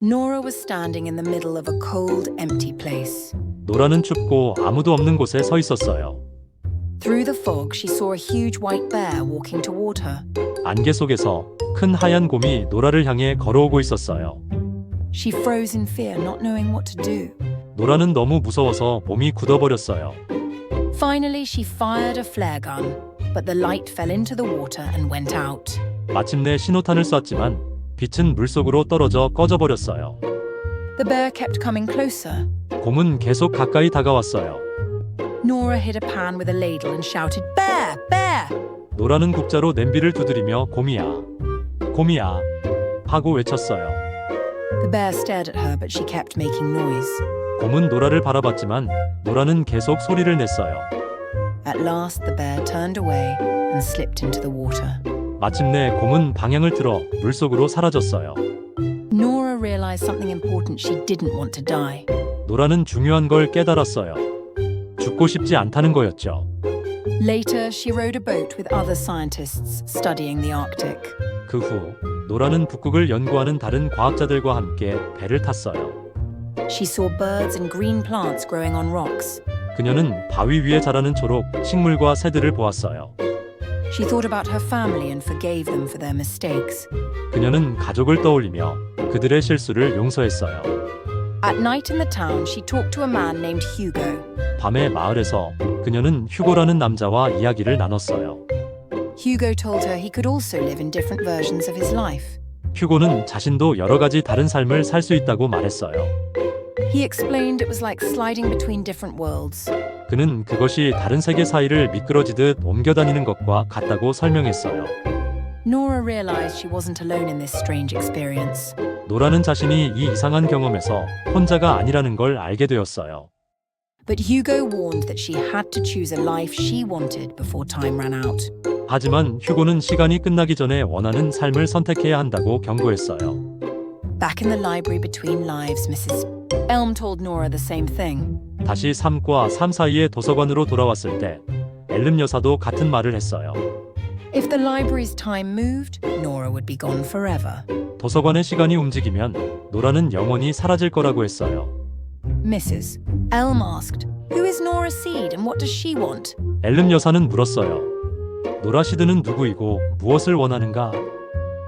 Nora was standing in the middle of a cold, empty place. 노라는 춥고 아무도 없는 곳에 서 있었어요. Through the fog, she saw a huge white bear walking toward her. 안개 속에서 큰 하얀 곰이 노라를 향해 걸어오고 있었어요. She froze in fear, not knowing what to do. 노라는 너무 무서워서 몸이 굳어버렸어요. Finally, she fired a flare gun, but the light fell into the water and went out. 마침내 신호탄을 쐈지만 빛은 물속으로 떨어져 꺼져버렸어요. The bear kept coming closer. 곰은 계속 가까이 다가왔어요. Nora hit a pan with a ladle and shouted, "Bear! Bear!" 노라는 국자로 냄비를 두드리며 곰이야, 곰이야 하고 외쳤어요. The bear stared at her, but she kept making noise. 곰은 노라를 바라봤지만 노라는 계속 소리를 냈어요. At last, the bear turned away and slipped into the water. 마침내 곰은 방향을 틀어 물속으로 사라졌어요. Nora realized something important. She didn't want to die. 노라는 중요한 걸 깨달았어요. 죽고 싶지 않다는 거였죠. Later, she rowed a boat with other scientists studying the Arctic. 그 후 노라는 북극을 연구하는 다른 과학자들과 함께 배를 탔어요. She saw birds and green plants growing on rocks. 그녀는 바위 위에 자라는 초록 식물과 새들을 보았어요. She thought about her family and forgave them for their mistakes. 그녀는 가족을 떠올리며 그들의 실수를 용서했어요. At night in the town, she talked to a man named Hugo. 밤에 마을에서 그녀는 휴고라는 남자와 이야기를 나눴어요. Hugo told her he could also live in different versions of his life. 휴고는 자신도 여러 가지 다른 삶을 살 수 있다고 말했어요. He explained it was like sliding between different worlds. 그는 그것이 다른 세계 사이를 미끄러지듯 옮겨다니는 것과 같다고 설명했어요. Nora realized she wasn't alone in this strange experience. 노라는 자신이 이 이상한 경험에서 혼자가 아니라는 걸 알게 되었어요. But Hugo warned that she had to choose a life she wanted before time ran out. 하지만 휴고는 시간이 끝나기 전에 원하는 삶을 선택해야 한다고 경고했어요. Back in the library between lives, Mrs. Elm told Nora the same thing. 다시 삶과 삶 사이의 도서관으로 돌아왔을 때 엘름 여사도 같은 말을 했어요. If the library's time moved, Nora would be gone forever. 도서관의 시간이 움직이면 노라는 영원히 사라질 거라고 했어요. Mrs. Elm asked, "Who is Nora Seed and what does she want?" 엘름 여사는 물었어요. 노라 시드는 누구이고 무엇을 원하는가?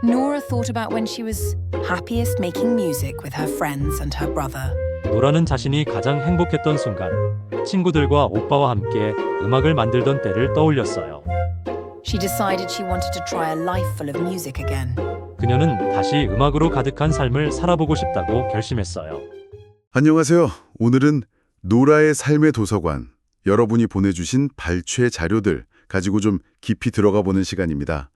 Nora thought about when she was happiest making music with her friends and her brother. 노라는 자신이 가장 행복했던 순간, 친구들과 오빠와 함께 음악을 만들던 때를 떠올렸어요. She decided she wanted to try a life full of music again. 그녀는 다시 음악으로 가득한 삶을 살아보고 싶다고 결심했어요. 안녕하세요. 오늘은 노라의 삶의 도서관, 여러분이 보내주신 발췌 자료들 가지고 좀 깊이 들어가 보는 시간입니다.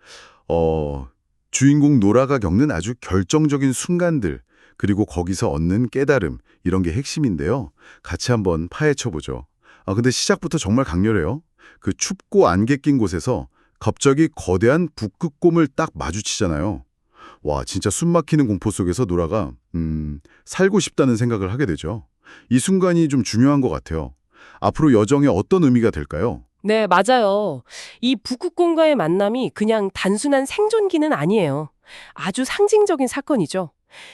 주인공 노라가 겪는 아주 결정적인 순간들, 그리고 거기서 얻는 깨달음, 이런 게 핵심인데요. 같이 한번 파헤쳐보죠. 근데 시작부터 정말 강렬해요. 그 춥고 안개 낀 곳에서 갑자기 거대한 북극곰을 딱 마주치잖아요. 와, 진짜 숨막히는 공포 속에서 노라가 살고 싶다는 생각을 하게 되죠. 이 순간이 좀 중요한 것 같아요. 앞으로 여정에 어떤 의미가 될까요? 네, 맞아요. 이 북극곰과의 만남이 그냥 단순한 생존기는 아니에요. 아주 상징적인 사건이죠.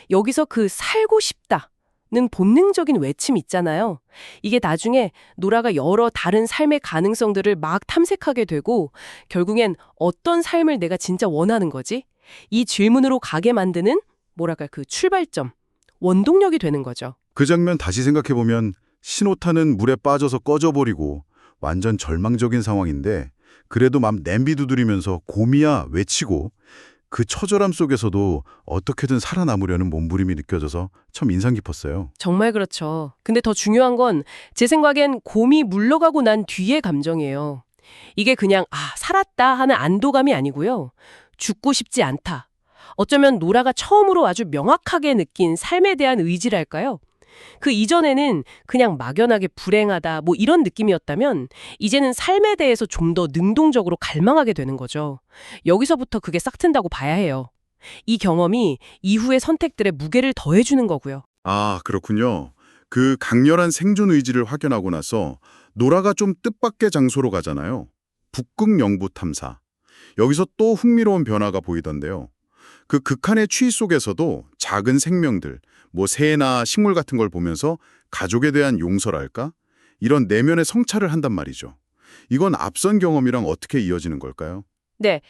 여기서 그 살고 싶다는 본능적인 외침 있잖아요. 이게 나중에 노라가 여러 다른 삶의 가능성들을 막 탐색하게 되고 결국엔 어떤 삶을 내가 진짜 원하는 거지? 이 질문으로 가게 만드는 뭐랄까 그 출발점, 원동력이 되는 거죠. 그 장면 다시 생각해보면 신호탄은 물에 빠져서 꺼져버리고 완전 절망적인 상황인데 그래도 막 냄비 두드리면서 곰이야 외치고 그 처절함 속에서도 어떻게든 살아남으려는 몸부림이 느껴져서 참 인상 깊었어요. 정말 그렇죠. 근데 더 중요한 건 제 생각엔 곰이 물러가고 난 뒤의 감정이에요. 이게 그냥 살았다 하는 안도감이 아니고요. 죽고 싶지 않다. 어쩌면 노라가 처음으로 아주 명확하게 느낀 삶에 대한 의지랄까요? 그 이전에는 그냥 막연하게 불행하다 이런 느낌이었다면 이제는 삶에 대해서 좀 더 능동적으로 갈망하게 되는 거죠. 여기서부터 그게 싹 튼다고 봐야 해요. 이 경험이 이후의 선택들의 무게를 더해주는 거고요. 그렇군요. 그 강렬한 생존 의지를 확연하고 나서 노라가 좀 뜻밖의 장소로 가잖아요. 북극 영부 탐사. 여기서 또 흥미로운 변화가 보이던데요. 그 극한의 추위 속에서도 작은 생명들, 뭐 새나 식물 같은 걸 보면서 가족에 대한 용서랄까? 이런 내면의 성찰을 한단 말이죠. 이건 앞선 경험이랑 어떻게 이어지는 걸까요? 네,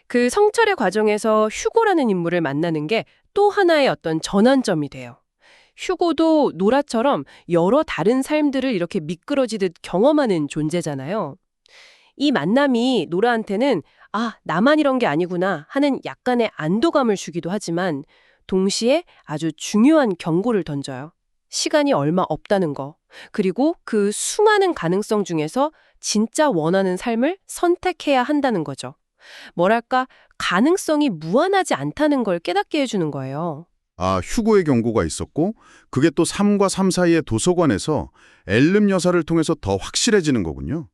그 성찰의 과정에서 휴고라는 인물을 만나는 게 또 하나의 어떤 전환점이 돼요. 휴고도 노라처럼 여러 다른 삶들을 이렇게 미끄러지듯 경험하는 존재잖아요. 이 만남이 노라한테는 아, 나만 이런 게 아니구나 하는 약간의 안도감을 주기도 하지만 동시에 아주 중요한 경고를 던져요. 시간이 얼마 없다는 거. 그리고 그 수많은 가능성 중에서 진짜 원하는 삶을 선택해야 한다는 거죠. 뭐랄까, 가능성이 무한하지 않다는 걸 깨닫게 해주는 거예요. 아, 휴고의 경고가 있었고 그게 또 3과 3 사이의 도서관에서 엘름 여사를 통해서 더 확실해지는 거군요.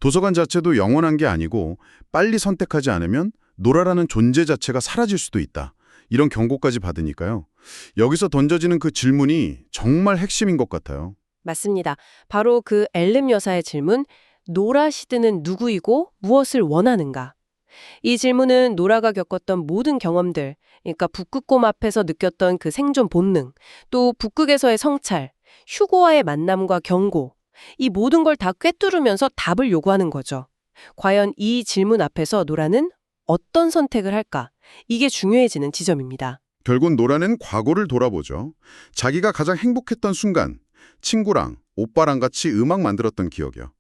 도서관 자체도 영원한 게 아니고 빨리 선택하지 않으면 노라라는 존재 자체가 사라질 수도 있다. 이런 경고까지 받으니까요. 여기서 던져지는 그 질문이 정말 핵심인 것 같아요. 맞습니다. 바로 그 엘름 여사의 질문, 노라 시드는 누구이고 무엇을 원하는가? 이 질문은 노라가 겪었던 모든 경험들, 그러니까 북극곰 앞에서 느꼈던 그 생존 본능, 또 북극에서의 성찰, 휴고와의 만남과 경고, 이 모든 걸 다 꿰뚫으면서 답을 요구하는 거죠. 과연 이 질문 앞에서 노라는 어떤 선택을 할까? 이게 중요해지는 지점입니다. 결국 노라는 과거를 돌아보죠. 자기가 가장 행복했던 순간, 친구랑 오빠랑 같이 음악 만들었던 기억이요.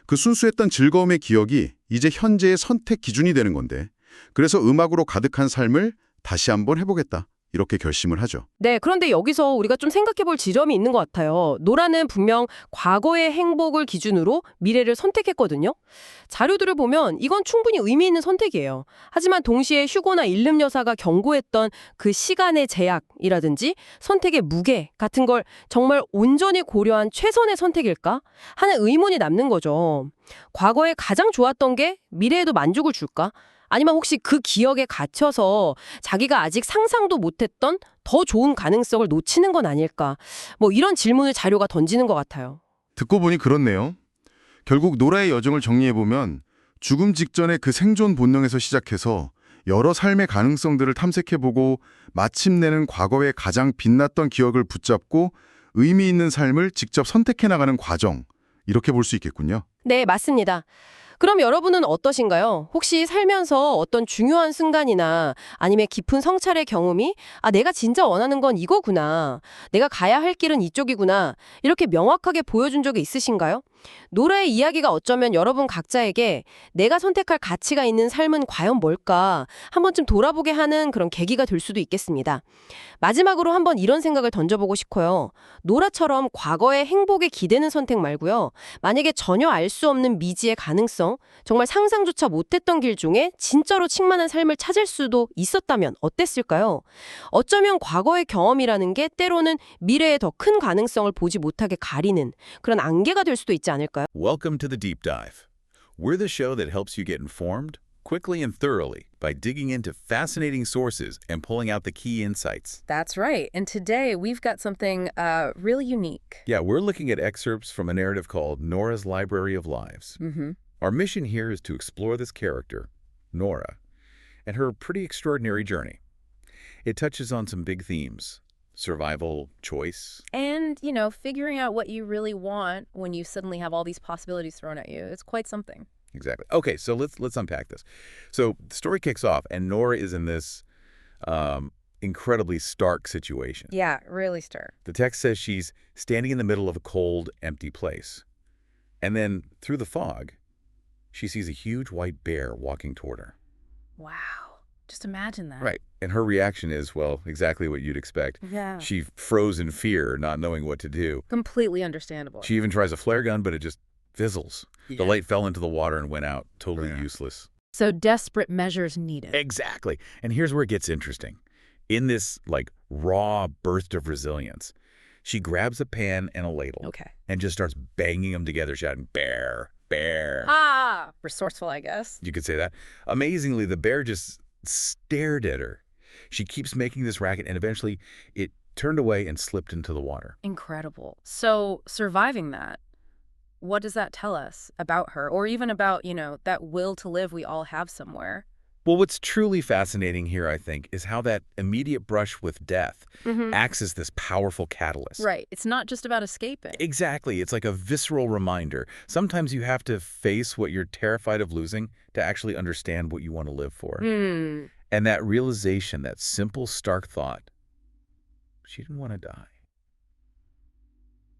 그 순수했던 즐거움의 기억이 이제 현재의 선택 기준이 되는 건데 그래서 음악으로 가득한 삶을 다시 한번 해보겠다. 이렇게 결심을 하죠. 네, 그런데 여기서 우리가 좀 생각해 볼 지점이 있는 것 같아요. 노라는 분명 과거의 행복을 기준으로 미래를 선택했거든요. 자료들을 보면 이건 충분히 의미 있는 선택이에요. 하지만 동시에 휴고나 일름 여사가 경고했던 그 시간의 제약이라든지 선택의 무게 같은 걸 정말 온전히 고려한 최선의 선택일까? 하는 의문이 남는 거죠. 과거에 가장 좋았던 게 미래에도 만족을 줄까? 아니면 혹시 그 기억에 갇혀서 자기가 아직 상상도 못했던 더 좋은 가능성을 놓치는 건 아닐까? 뭐 이런 질문을 자료가 던지는 것 같아요. 듣고 보니 그렇네요. 결국 노라의 여정을 정리해보면 죽음 직전의 그 생존 본능에서 시작해서 여러 삶의 가능성들을 탐색해보고 마침내는 과거의 가장 빛났던 기억을 붙잡고 의미 있는 삶을 직접 선택해 나가는 과정, 이렇게 볼 수 있겠군요. 네, 맞습니다. 그럼 여러분은 어떠신가요? 혹시 살면서 어떤 중요한 순간이나 아니면 깊은 성찰의 경험이 내가 진짜 원하는 건 이거구나. 내가 가야 할 길은 이쪽이구나. 이렇게 명확하게 보여준 적이 있으신가요? 노라의 이야기가 어쩌면 여러분 각자에게 내가 선택할 가치가 있는 삶은 과연 뭘까 한 번쯤 돌아보게 하는 그런 계기가 될 수도 있겠습니다. 마지막으로 한번 이런 생각을 던져보고 싶어요. 노라처럼 과거의 행복에 기대는 선택 말고요. 만약에 전혀 알 수 없는 미지의 가능성, 정말 상상조차 못했던 길 중에 진짜로 충만한 삶을 찾을 수도 있었다면 어땠을까요? 어쩌면 과거의 경험이라는 게 때로는 미래의 더 큰 가능성을 보지 못하게 가리는 그런 안개가 될 수도 있지 않을까요? Welcome to the Deep Dive. We're the show that helps you get informed quickly and thoroughly by digging into fascinating sources and pulling out the key insights. That's right. And today we've got something really unique. Yeah, we're looking at excerpts from a narrative called Nora's Library of Lives. Our mission here is to explore this character, Nora, and her pretty extraordinary journey. It touches on some big themes: survival, choice. And, figuring out what you really want when you suddenly have all these possibilities thrown at you. It's quite something. Exactly. Okay, so let's unpack this. So the story kicks off, and Nora is in this incredibly stark situation. Yeah, really stark. The text says she's standing in the middle of a cold, empty place. And then, through the fog, she sees a huge white bear walking toward her. Wow. Just imagine that. Right. And her reaction is, well, exactly what you'd expect. Yeah. She froze in fear, not knowing what to do. Completely understandable. She even tries a flare gun, but it just fizzles. The light fell into the water and went out, totally useless. So desperate measures needed. Exactly. And here's where it gets interesting. In this, raw burst of resilience, she grabs a pan and a ladle. Okay. And just starts banging them together, shouting, "Bear, bear." Resourceful, I guess. You could say that. Amazingly, the bear just stared at her. She keeps making this racket, and eventually it turned away and slipped into the water. Incredible. So surviving that, what does that tell us about her? Or even about, that will to live we all have somewhere? Well, what's truly fascinating here, I think, is how that immediate brush with death acts as this powerful catalyst. Right. It's not just about escaping. Exactly. It's like a visceral reminder. Sometimes you have to face what you're terrified of losing to actually understand what you want to live for. Hmm. And that realization, that simple, stark thought, she didn't want to die.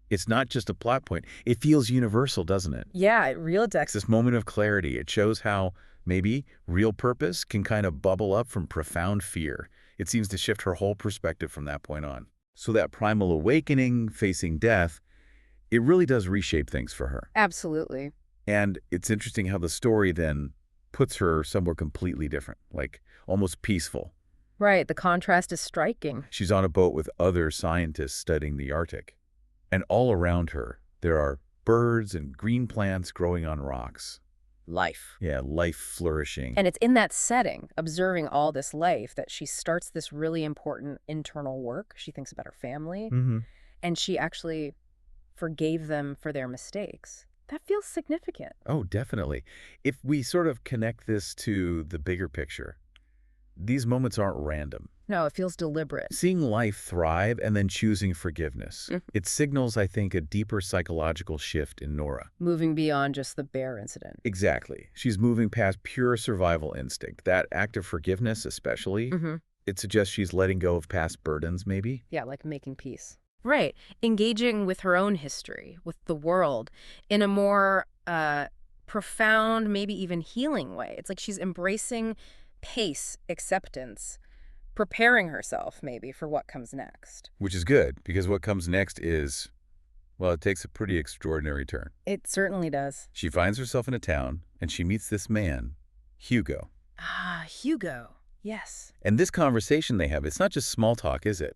It's not just a plot point. It feels universal, doesn't it? Yeah, it real It's this moment of clarity. It shows how maybe real purpose can kind of bubble up from profound fear. It seems to shift her whole perspective from that point on. So that primal awakening, facing death, it really does reshape things for her. Absolutely. And it's interesting how the story then puts her somewhere completely different, like almost peaceful. Right. The contrast is striking. She's on a boat with other scientists studying the Arctic. And all around her, there are birds and green plants growing on rocks. Life. Yeah, life flourishing. And it's in that setting, observing all this life, that she starts this really important internal work. She thinks about her family, and she actually forgave them for their mistakes. That feels significant. Oh, definitely. If we sort of connect this to the bigger picture, these moments aren't random. No, it feels deliberate. Seeing life thrive and then choosing forgiveness, it signals, I think, a deeper psychological shift in Nora. Moving beyond just the bear incident. Exactly. She's moving past pure survival instinct. That act of forgiveness especially, it suggests she's letting go of past burdens, maybe? Yeah, like making peace. Right. Engaging with her own history, with the world, in a more profound, maybe even healing way. It's like she's embracing pace, acceptance, preparing herself maybe for what comes next. Which is good, because what comes next is, well, it takes a pretty extraordinary turn. It certainly does. She finds herself in a town, and she meets this man, Hugo. Ah, Hugo. Yes. And this conversation they have, it's not just small talk, is it?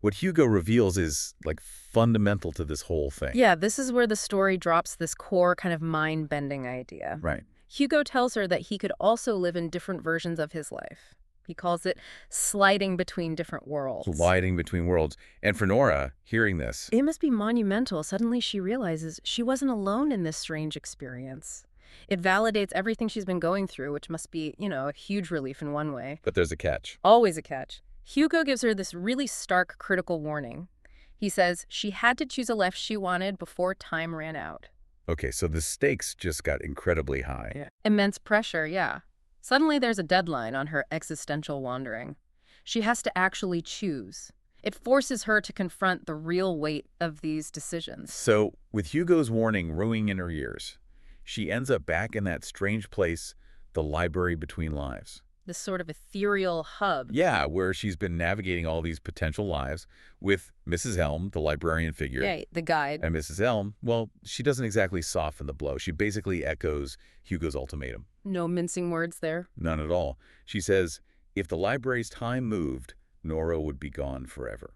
What Hugo reveals is, like, fundamental to this whole thing. Yeah, this is where the story drops this core kind of mind-bending idea. Right. Hugo tells her that he could also live in different versions of his life. He calls it sliding between different worlds. Sliding between worlds. And for Nora, hearing this, It must be monumental. Suddenly she realizes she wasn't alone in this strange experience. It validates everything she's been going through, which must be, a huge relief in one way. but there's a catch. Always a catch. Hugo gives her this really stark, critical warning. He says she had to choose a life she wanted before time ran out. Okay, so the stakes just got incredibly high. Yeah. Immense pressure, yeah. Suddenly there's a deadline on her existential wandering. She has to actually choose. It forces her to confront the real weight of these decisions. So, with Hugo's warning ringing in her ears, she ends up back in that strange place, the library between lives. This sort of ethereal hub. Yeah, where she's been navigating all these potential lives with Mrs. Elm, the librarian figure. Yeah, the guide. And Mrs. Elm, well, she doesn't exactly soften the blow. She basically echoes Hugo's ultimatum. No mincing words there. None at all. She says, if the library's time moved, Nora would be gone forever.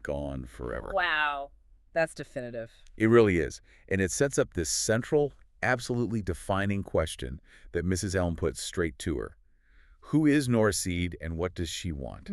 Gone forever. Wow. That's definitive. It really is. And it sets up this central, absolutely defining question that Mrs. Elm puts straight to her. Who is Nora Seed and what does she want?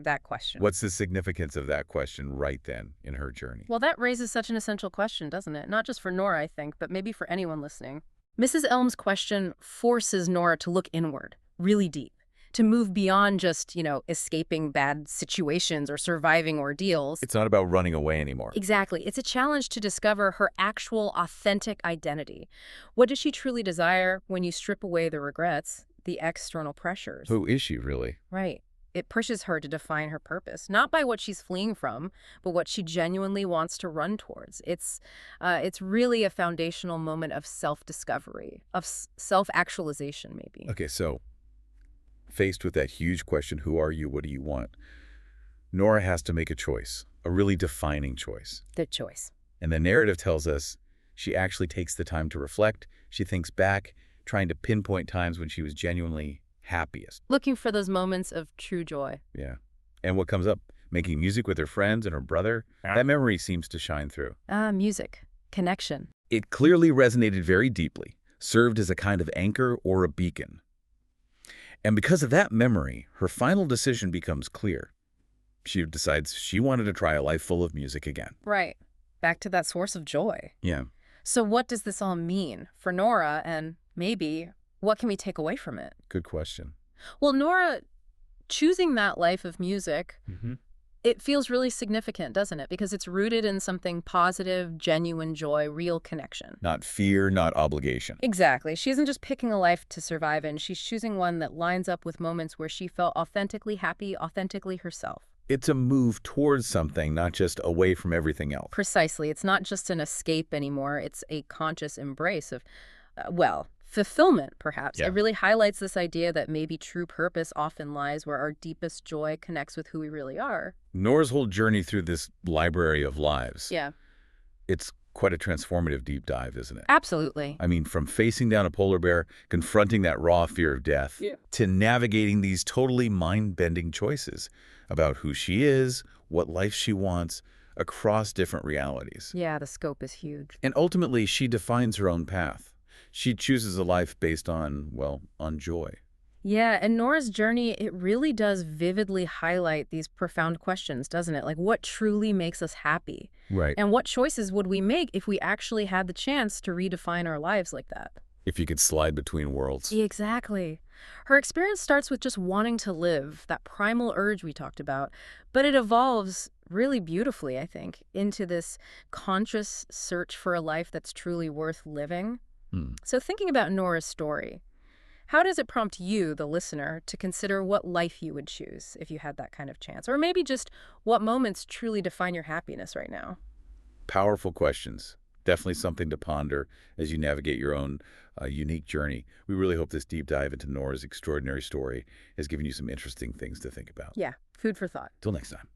That question. What's the significance of that question right then in her journey? Well, that raises such an essential question, doesn't it? Not just for Nora, I think, but maybe for anyone listening. Mrs. Elm's question forces Nora to look inward, really deep, to move beyond just, escaping bad situations or surviving ordeals. It's not about running away anymore. Exactly. It's a challenge to discover her actual, authentic identity. What does she truly desire when you strip away the regrets, the external pressures? Who is she really? Right. It pushes her to define her purpose, not by what she's fleeing from, but what she genuinely wants to run towards. It's really a foundational moment of self-discovery, of self-actualization, maybe. Okay, so faced with that huge question, who are you, what do you want? Nora has to make a choice, a really defining choice. The choice. And the narrative tells us she actually takes the time to reflect. She thinks back, trying to pinpoint times when she was genuinely happiest. Looking for those moments of true joy. Yeah. And what comes up? Making music with her friends and her brother. That memory seems to shine through. Music. Connection. It clearly resonated very deeply, served as a kind of anchor or a beacon. And because of that memory, her final decision becomes clear. She decides she wanted to try a life full of music again. Right. Back to that source of joy. Yeah. So what does this all mean for Nora and maybe What can we take away from it? Good question. Well, Nora, choosing that life of music, it feels really significant, doesn't it? Because it's rooted in something positive, genuine joy, real connection. Not fear, not obligation. Exactly. She isn't just picking a life to survive in. She's choosing one that lines up with moments where she felt authentically happy, authentically herself. It's a move towards something, not just away from everything else. Precisely. It's not just an escape anymore. It's a conscious embrace of, fulfillment, perhaps. Yeah. It really highlights this idea that maybe true purpose often lies where our deepest joy connects with who we really are. Nora's whole journey through this library of lives, Yeah, it's quite a transformative deep dive, isn't it? absolutely. I mean, from facing down a polar bear, confronting that raw fear of death, to navigating these totally mind-bending choices about who she is, what life she wants, across different realities. Yeah, the scope is huge. And ultimately, she defines her own path. She chooses a life based on, well, on joy. Yeah, and Nora's journey, it really does vividly highlight these profound questions, doesn't it? Like, what truly makes us happy? Right. And what choices would we make if we actually had the chance to redefine our lives like that? If you could slide between worlds. Exactly. Her experience starts with just wanting to live, that primal urge we talked about, but it evolves really beautifully, I think, into this conscious search for a life that's truly worth living. So thinking about Nora's story, how does it prompt you, the listener, to consider what life you would choose if you had that kind of chance? Or maybe just what moments truly define your happiness right now? Powerful questions. Definitely something to ponder as you navigate your own unique journey. We really hope this deep dive into Nora's extraordinary story has given you some interesting things to think about. Yeah, food for thought. Till next time.